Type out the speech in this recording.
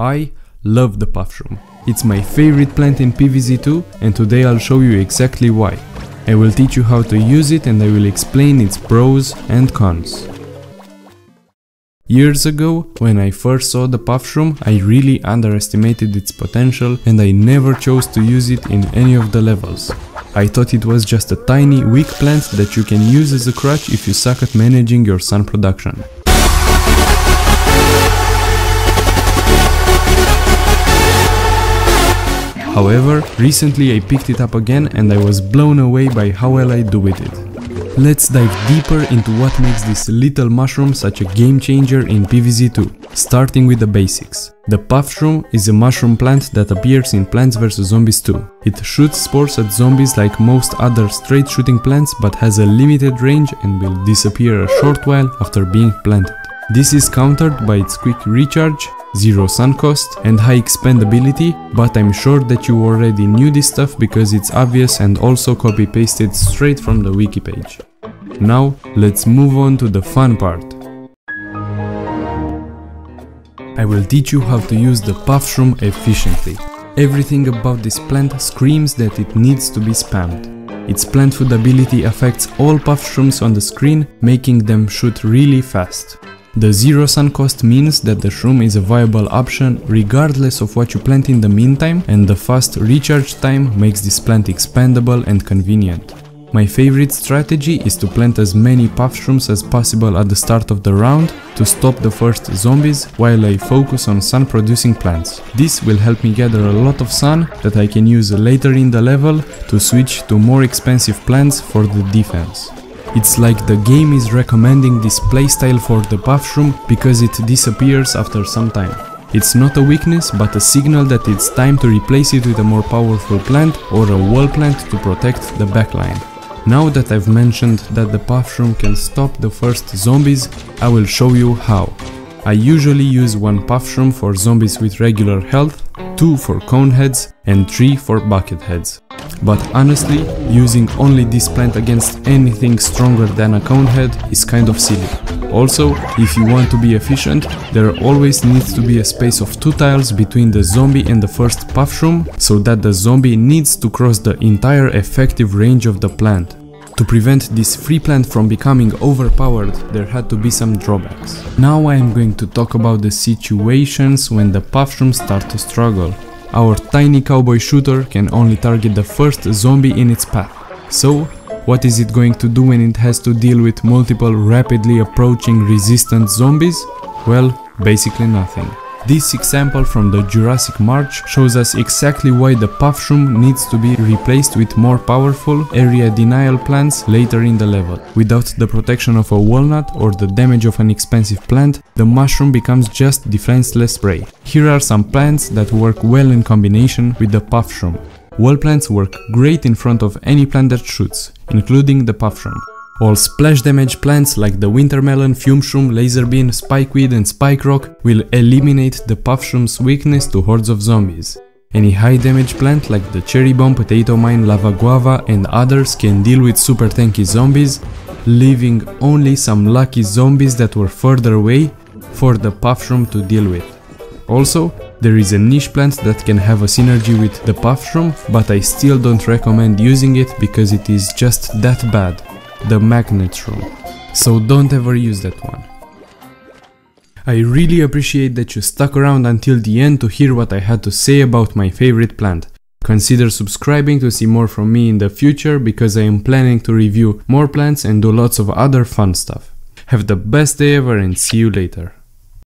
I love the Puff-Shroom. It's my favorite plant in PvZ2 and today I'll show you exactly why. I will teach you how to use it and I will explain its pros and cons. Years ago, when I first saw the Puff-Shroom, I really underestimated its potential and I never chose to use it in any of the levels. I thought it was just a tiny, weak plant that you can use as a crutch if you suck at managing your sun production. However, recently I picked it up again and I was blown away by how well I do with it. Let's dive deeper into what makes this little mushroom such a game changer in PvZ2, starting with the basics. The Puff-Shroom is a mushroom plant that appears in Plants vs Zombies 2. It shoots spores at zombies like most other straight shooting plants but has a limited range and will disappear a short while after being planted. This is countered by its quick recharge, zero sun cost and high expandability, but I'm sure that you already knew this stuff because it's obvious and also copy-pasted straight from the wiki page. Now let's move on to the fun part. I will teach you how to use the Puff-Shroom efficiently. Everything about this plant screams that it needs to be spammed. Its plant food ability affects all Puff-Shrooms on the screen, making them shoot really fast. The zero sun cost means that the shroom is a viable option regardless of what you plant in the meantime, and the fast recharge time makes this plant expandable and convenient. My favorite strategy is to plant as many Puff-Shrooms as possible at the start of the round to stop the first zombies while I focus on sun producing plants. This will help me gather a lot of sun that I can use later in the level to switch to more expensive plants for the defense. It's like the game is recommending this playstyle for the Puff-Shroom because it disappears after some time. It's not a weakness but a signal that it's time to replace it with a more powerful plant or a wall plant to protect the backline. Now that I've mentioned that the Puff-Shroom can stop the first zombies, I will show you how. I usually use one Puff-Shroom for zombies with regular health, 2 for cone heads and 3 for bucket heads. But honestly, using only this plant against anything stronger than a cone head is kind of silly. Also, if you want to be efficient, there always needs to be a space of 2 tiles between the zombie and the first Puff-Shroom, so that the zombie needs to cross the entire effective range of the plant. To prevent this free plant from becoming overpowered, there had to be some drawbacks. Now I am going to talk about the situations when the Puff-Shrooms start to struggle. Our tiny cowboy shooter can only target the first zombie in its path. So, what is it going to do when it has to deal with multiple rapidly approaching resistant zombies? Well, basically nothing. This example from the Jurassic March shows us exactly why the Puff-Shroom needs to be replaced with more powerful area denial plants later in the level. Without the protection of a walnut or the damage of an expensive plant, the mushroom becomes just defenseless prey. Here are some plants that work well in combination with the Puff-Shroom. Wall plants work great in front of any plant that shoots, including the Puff-Shroom. All splash damage plants like the Wintermelon, Fume-Shroom, Laserbean, Spikeweed and Spike Rock will eliminate the Puff-Shroom's weakness to hordes of zombies. Any high damage plant like the Cherry Bomb, Potato Mine, Lava Guava and others can deal with super tanky zombies, leaving only some lucky zombies that were further away for the Puff-Shroom to deal with. Also, there is a niche plant that can have a synergy with the Puff-Shroom, but I still don't recommend using it because it is just that bad. The Magnet Shroom. So don't ever use that one. I really appreciate that you stuck around until the end to hear what I had to say about my favorite plant. Consider subscribing to see more from me in the future because I am planning to review more plants and do lots of other fun stuff. Have the best day ever and see you later.